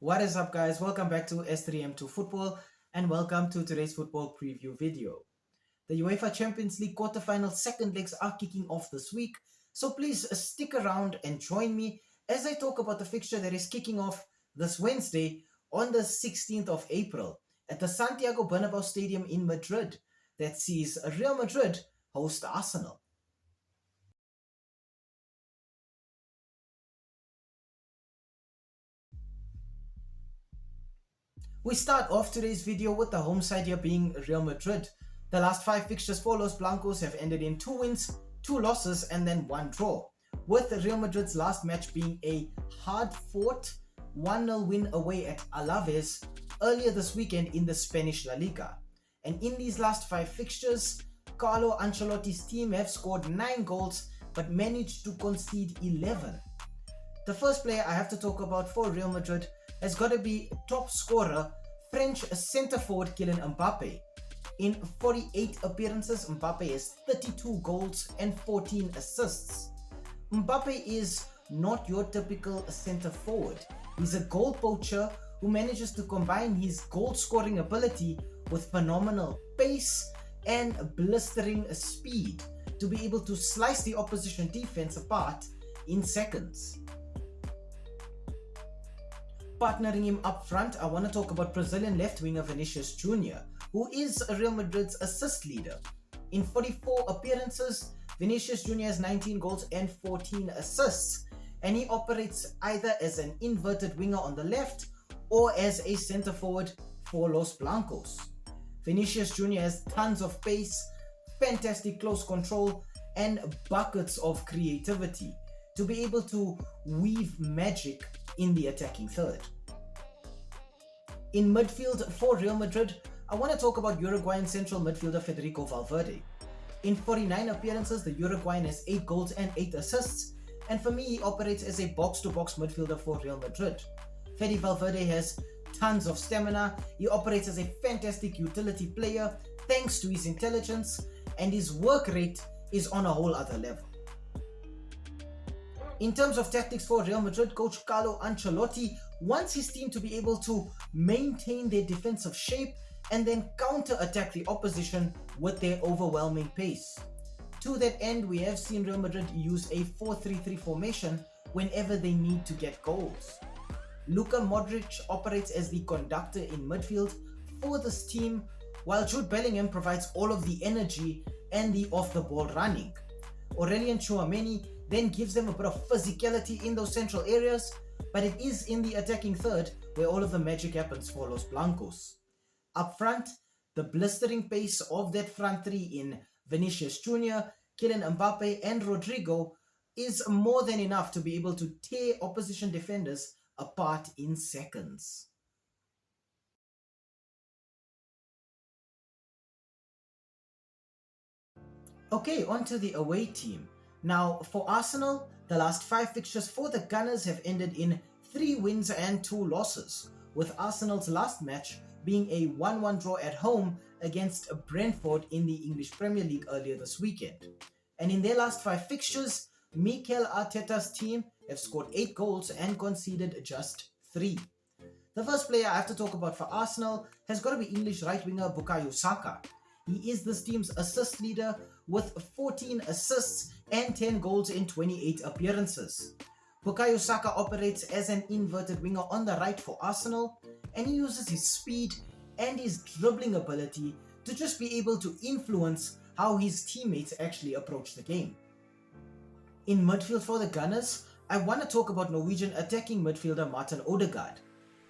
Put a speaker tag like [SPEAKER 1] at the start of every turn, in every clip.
[SPEAKER 1] What is up, guys? Welcome back to S3M2 Football and welcome to today's football preview video. The UEFA Champions League quarterfinal second legs are kicking off this week, so please stick around and join me as I talk about the fixture that is kicking off this Wednesday on the 16th of April at the Santiago Bernabeu Stadium in Madrid that sees Real Madrid host Arsenal. We start off today's video with the home side here being Real Madrid. The last 5 fixtures for Los Blancos have ended in 2 wins, 2 losses and then 1 draw, with Real Madrid's last match being a hard-fought 1-0 win away at Alaves earlier this weekend in the Spanish La Liga. And in these last 5 fixtures, Carlo Ancelotti's team have scored 9 goals but managed to concede 11. The first player I have to talk about for Real Madrid has got to be top scorer French centre-forward Kylian Mbappe. In 48 appearances, Mbappe has 32 goals and 14 assists. Mbappe is not your typical centre-forward. He's a goal poacher who manages to combine his goal-scoring ability with phenomenal pace and blistering speed to be able to slice the opposition defense apart in seconds. Partnering him up front, I want to talk about Brazilian left winger Vinicius Jr., who is Real Madrid's assist leader. In 44 appearances, Vinicius Jr. has 19 goals and 14 assists, and he operates either as an inverted winger on the left or as a centre forward for Los Blancos. Vinicius Jr. has tons of pace, fantastic close control, and buckets of creativity to be able to weave magic in the attacking third. In midfield for Real Madrid, I want to talk about Uruguayan central midfielder Federico Valverde. In 49 appearances, the Uruguayan has 8 goals and 8 assists, and for me, he operates as a box-to-box midfielder for Real Madrid. Fede Valverde has tons of stamina, he operates as a fantastic utility player thanks to his intelligence, and his work rate is on a whole other level. In terms of tactics for Real Madrid, coach Carlo Ancelotti wants his team to be able to maintain their defensive shape and then counter-attack the opposition with their overwhelming pace. To that end, we have seen Real Madrid use a 4-3-3 formation whenever they need to get goals. Luka Modric operates as the conductor in midfield for this team, while Jude Bellingham provides all of the energy and the off-the-ball running. Aurelien Tchouameni then gives them a bit of physicality in those central areas, but it is in the attacking third where all of the magic happens for Los Blancos. Up front, the blistering pace of that front three in Vinicius Jr., Kylian Mbappe and Rodrigo is more than enough to be able to tear opposition defenders apart in seconds. Okay, on to the away team. Now, for Arsenal, the last 5 fixtures for the Gunners have ended in 3 wins and 2 losses, with Arsenal's last match being a 1-1 draw at home against Brentford in the English Premier League earlier this weekend. And in their last 5 fixtures, Mikel Arteta's team have scored 8 goals and conceded just 3. The first player I have to talk about for Arsenal has got to be English right winger Bukayo Saka. He is this team's assist leader with 14 assists and 10 goals in 28 appearances. Bukayo Saka operates as an inverted winger on the right for Arsenal, and he uses his speed and his dribbling ability to just be able to influence how his teammates actually approach the game. In midfield for the Gunners, I want to talk about Norwegian attacking midfielder Martin Odegaard.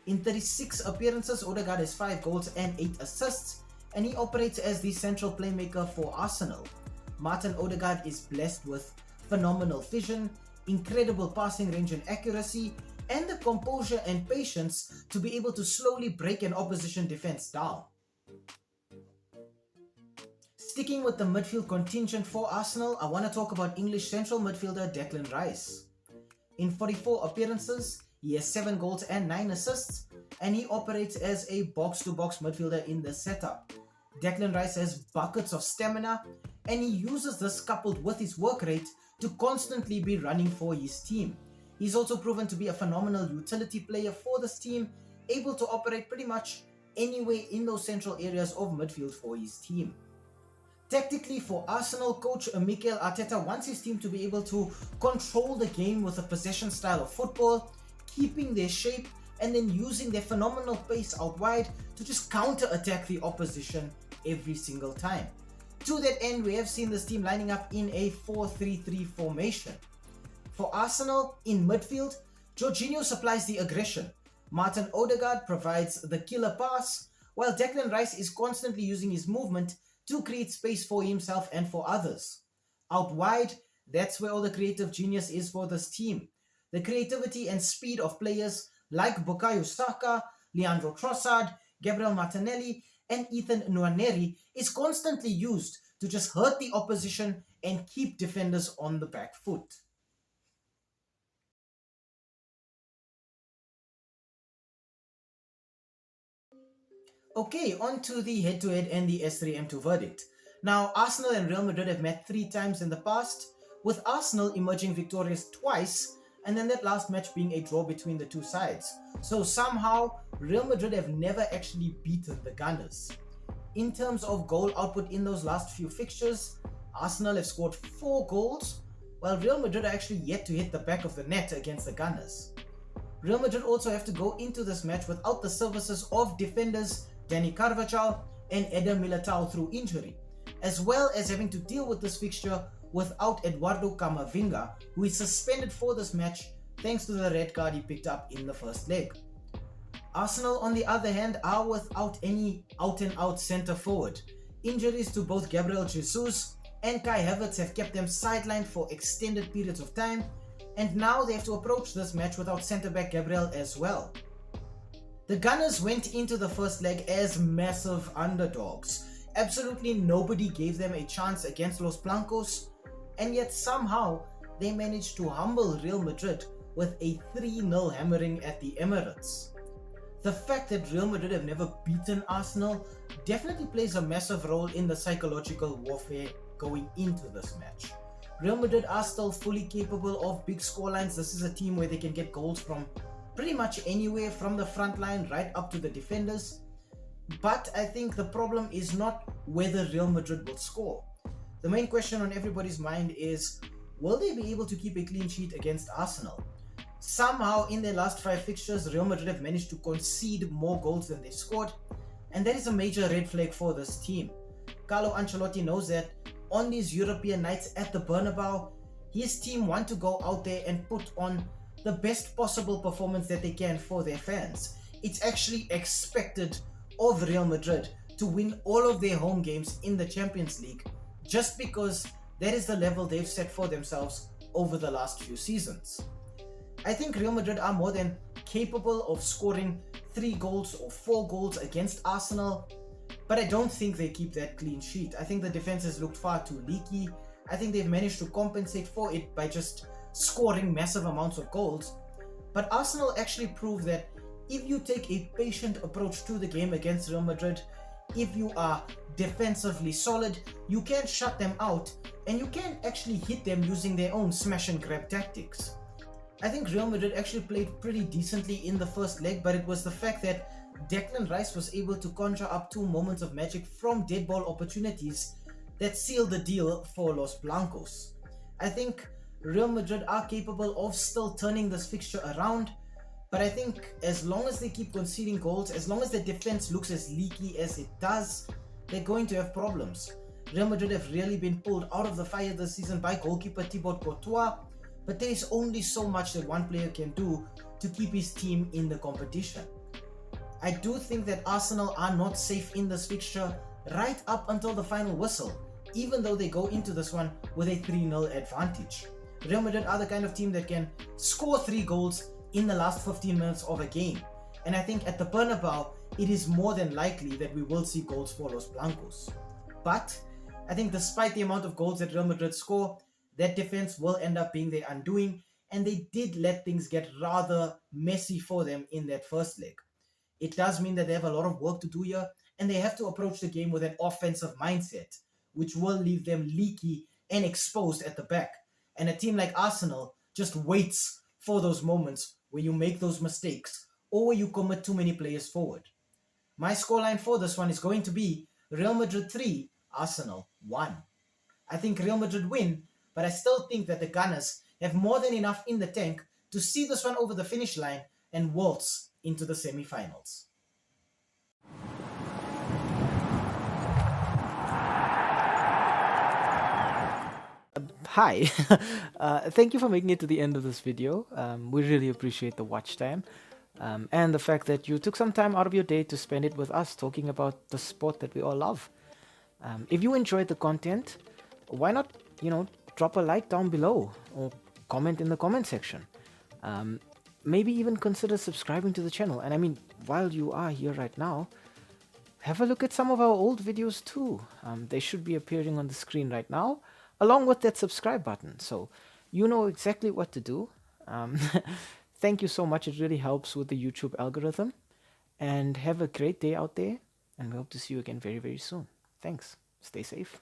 [SPEAKER 1] In 36 appearances, Odegaard has 5 goals and 8 assists, and he operates as the central playmaker for Arsenal. Martin Odegaard is blessed with phenomenal vision, incredible passing range and accuracy, and the composure and patience to be able to slowly break an opposition defense down. Sticking with the midfield contingent for Arsenal, I want to talk about English central midfielder Declan Rice. In 44 appearances, he has 7 goals and 9 assists, and he operates as a box-to-box midfielder in the setup. Declan Rice has buckets of stamina, and he uses this coupled with his work rate to constantly be running for his team. He's also proven to be a phenomenal utility player for this team, able to operate pretty much anywhere in those central areas of midfield for his team. Tactically, for Arsenal, coach Mikel Arteta wants his team to be able to control the game with a possession style of football, keeping their shape, and then using their phenomenal pace out wide to just counter-attack the opposition every single time. To that end, we have seen this team lining up in a 4-3-3 formation. For Arsenal, in midfield, Jorginho supplies the aggression, Martin Odegaard provides the killer pass, while Declan Rice is constantly using his movement to create space for himself and for others. Out wide, that's where all the creative genius is for this team. The creativity and speed of players like Bukayo Saka, Leandro Trossard, Gabriel Martinelli, and Ethan Nwaneri is constantly used to just hurt the opposition and keep defenders on the back foot. Okay, on to the head-to-head and the S3M2 verdict. Now, Arsenal and Real Madrid have met 3 times in the past, with Arsenal emerging victorious twice, and then that last match being a draw between the two sides. So somehow, Real Madrid have never actually beaten the Gunners. In terms of goal output in those last few fixtures, Arsenal have scored 4 goals, while Real Madrid are actually yet to hit the back of the net against the Gunners. Real Madrid also have to go into this match without the services of defenders Dani Carvajal and Eder Militao through injury, as well as having to deal with this fixture without Eduardo Camavinga, who is suspended for this match thanks to the red card he picked up in the first leg. Arsenal, on the other hand, are without any out-and-out centre forward. Injuries to both Gabriel Jesus and Kai Havertz have kept them sidelined for extended periods of time, and now they have to approach this match without centre-back Gabriel as well. The Gunners went into the first leg as massive underdogs. Absolutely nobody gave them a chance against Los Blancos, and yet somehow they managed to humble Real Madrid with a 3-0 hammering at the Emirates. The fact that Real Madrid have never beaten Arsenal definitely plays a massive role in the psychological warfare going into this match. Real Madrid are still fully capable of big scorelines. This is a team where they can get goals from pretty much anywhere from the front line right up to the defenders. But I think the problem is not whether Real Madrid will score. The main question on everybody's mind is, will they be able to keep a clean sheet against Arsenal? Somehow in their last 5 fixtures, Real Madrid have managed to concede more goals than they scored, and that is a major red flag for this team. Carlo Ancelotti knows that on these European nights at the Bernabeu, his team want to go out there and put on the best possible performance that they can for their fans. It's actually expected of Real Madrid to win all of their home games in the Champions League, just because that is the level they've set for themselves over the last few seasons. I think Real Madrid are more than capable of scoring 3 goals or 4 goals against Arsenal, but I don't think they keep that clean sheet. I think the defense has looked far too leaky. I think they've managed to compensate for it by just scoring massive amounts of goals. But Arsenal actually proved that if you take a patient approach to the game against Real Madrid, if you are defensively solid, you can shut them out and you can actually hit them using their own smash and grab tactics. I think Real Madrid actually played pretty decently in the first leg, but it was the fact that Declan Rice was able to conjure up 2 moments of magic from dead ball opportunities that sealed the deal for Los Blancos. I think Real Madrid are capable of still turning this fixture around, but I think as long as they keep conceding goals, as long as the defense looks as leaky as it does, they're going to have problems. Real Madrid have really been pulled out of the fire this season by goalkeeper Thibaut Courtois, but there is only so much that one player can do to keep his team in the competition. I do think that Arsenal are not safe in this fixture right up until the final whistle, even though they go into this one with a 3-0 advantage. Real Madrid are the kind of team that can score 3 goals in the last 15 minutes of a game, and I think at the Bernabeu, it is more than likely that we will see goals for Los Blancos. But I think despite the amount of goals that Real Madrid score, that defense will end up being their undoing, and they did let things get rather messy for them in that first leg. It does mean that they have a lot of work to do here, and they have to approach the game with an offensive mindset, which will leave them leaky and exposed at the back. And a team like Arsenal just waits for those moments where you make those mistakes or where you commit too many players forward. My scoreline for this one is going to be Real Madrid 3, Arsenal 1. I think Real Madrid win, but I still think that the Gunners have more than enough in the tank to see this one over the finish line and waltz into the semi-finals.
[SPEAKER 2] Hi, thank you for making it to the end of this video. We really appreciate the watch time and the fact that you took some time out of your day to spend it with us talking about the sport that we all love. If you enjoyed the content, why not, drop a like down below or comment in the comment section. Maybe even consider subscribing to the channel. And I mean, while you are here right now, have a look at some of our old videos too. They should be appearing on the screen right now, along with that subscribe button. So you know exactly what to do. Thank you so much. It really helps with the YouTube algorithm. And have a great day out there. And we hope to see you again very, very soon. Thanks. Stay safe.